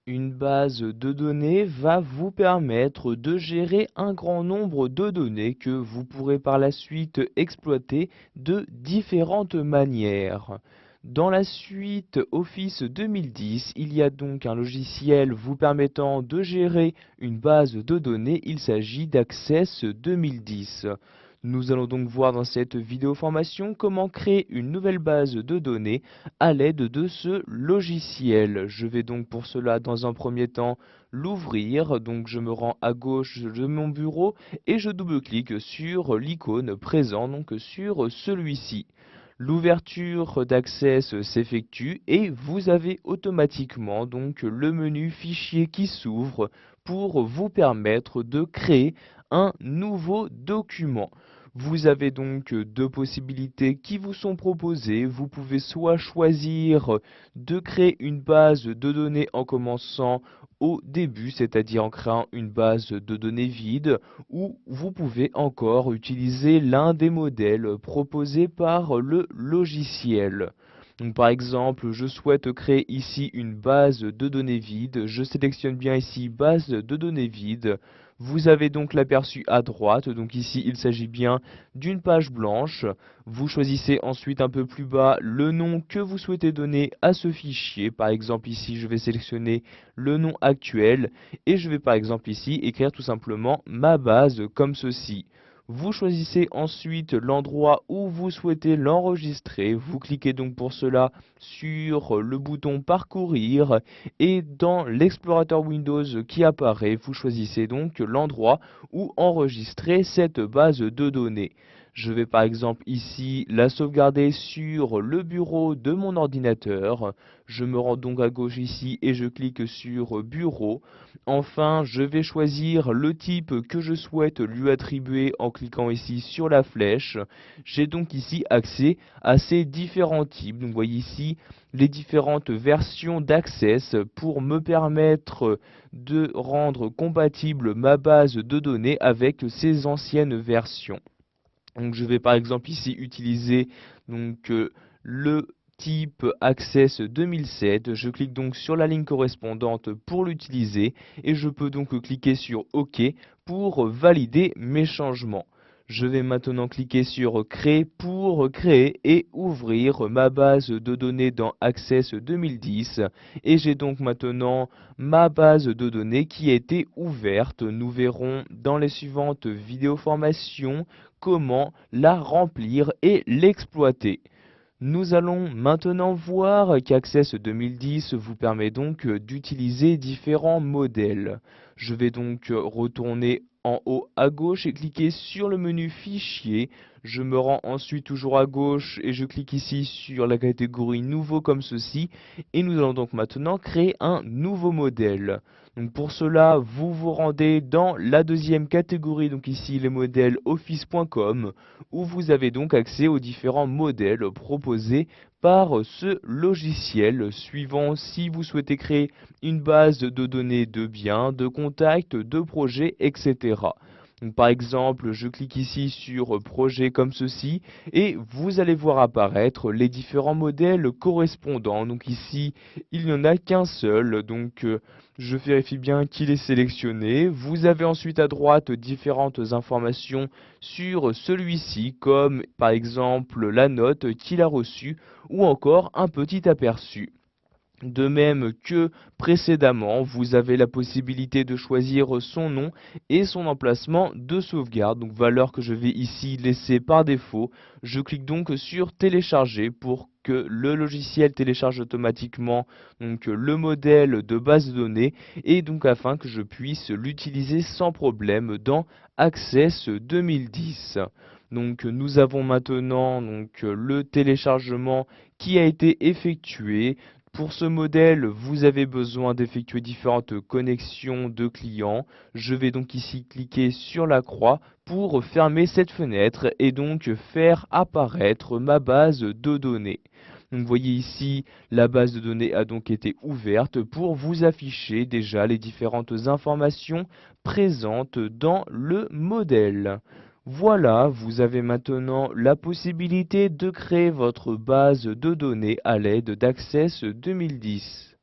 Une base de données va vous permettre de gérer un grand nombre de données que vous pourrez par la suite exploiter de différentes manières. Dans la suite Office 2010, il y a donc un logiciel vous permettant de gérer une base de données. Il s'agit d'Access 2010. Nous allons donc voir dans cette vidéo formation comment créer une nouvelle base de données à l'aide de ce logiciel. Je vais donc pour cela dans un premier temps l'ouvrir. Donc je me rends à gauche de mon bureau et je double-clique sur l'icône présent, donc sur celui-ci. L'ouverture d'Access s'effectue et vous avez automatiquement donc le menu fichier qui s'ouvre pour vous permettre de créer un nouveau document. Vous avez donc deux possibilités qui vous sont proposées. Vous pouvez soit choisir de créer une base de données en commençant au début, c'est-à-dire en créant une base de données vide, ou vous pouvez encore utiliser l'un des modèles proposés par le logiciel. Donc, par exemple, je souhaite créer ici une base de données vide. Je sélectionne bien ici base de données vide. Vous avez donc l'aperçu à droite, donc ici il s'agit bien d'une page blanche. Vous choisissez ensuite un peu plus bas le nom que vous souhaitez donner à ce fichier. Par exemple ici je vais sélectionner le nom actuel et je vais par exemple ici écrire tout simplement ma base comme ceci. Vous choisissez ensuite l'endroit où vous souhaitez l'enregistrer. Vous cliquez donc pour cela sur le bouton parcourir et dans l'explorateur Windows qui apparaît, vous choisissez donc l'endroit où enregistrer cette base de données. Je vais par exemple ici la sauvegarder sur le bureau de mon ordinateur. Je me rends donc à gauche ici et je clique sur bureau. Enfin, je vais choisir le type que je souhaite lui attribuer en cliquant ici sur la flèche. J'ai donc ici accès à ces différents types. Donc vous voyez ici les différentes versions d'Access pour me permettre de rendre compatible ma base de données avec ces anciennes versions. Donc je vais par exemple ici utiliser le type Access 2007. Je clique donc sur la ligne correspondante pour l'utiliser et je peux donc cliquer sur OK pour valider mes changements. Je vais maintenant cliquer sur Créer pour créer et ouvrir ma base de données dans Access 2010 et j'ai donc maintenant ma base de données qui a été ouverte. Nous verrons dans les suivantes vidéos formations comment la remplir et l'exploiter. Nous allons maintenant voir qu'Access 2010 vous permet donc d'utiliser différents modèles. Je vais donc retourner en haut à gauche et cliquer sur le menu Fichier. Je me rends ensuite toujours à gauche et je clique ici sur la catégorie Nouveau comme ceci. Et nous allons donc maintenant créer un nouveau modèle. Donc pour cela, vous vous rendez dans la deuxième catégorie, donc ici les modèles office.com, où vous avez donc accès aux différents modèles proposés par ce logiciel, suivant si vous souhaitez créer une base de données de biens, de contacts, de projets, etc. Donc, par exemple, je clique ici sur projet comme ceci et vous allez voir apparaître les différents modèles correspondants. Donc ici, il n'y en a qu'un seul, donc je vérifie bien qu'il est sélectionné. Vous avez ensuite à droite différentes informations sur celui-ci, comme par exemple la note qu'il a reçue ou encore un petit aperçu. De même que précédemment, vous avez la possibilité de choisir son nom et son emplacement de sauvegarde, donc valeur que je vais ici laisser par défaut. Je clique donc sur télécharger pour que le logiciel télécharge automatiquement le modèle de base de données et donc afin que je puisse l'utiliser sans problème dans Access 2010. Donc nous avons maintenant le téléchargement qui a été effectué. Pour ce modèle, vous avez besoin d'effectuer différentes connexions de clients. Je vais donc ici cliquer sur la croix pour fermer cette fenêtre et donc faire apparaître ma base de données. Donc vous voyez ici, la base de données a donc été ouverte pour vous afficher déjà les différentes informations présentes dans le modèle. Voilà, vous avez maintenant la possibilité de créer votre base de données à l'aide d'Access 2010.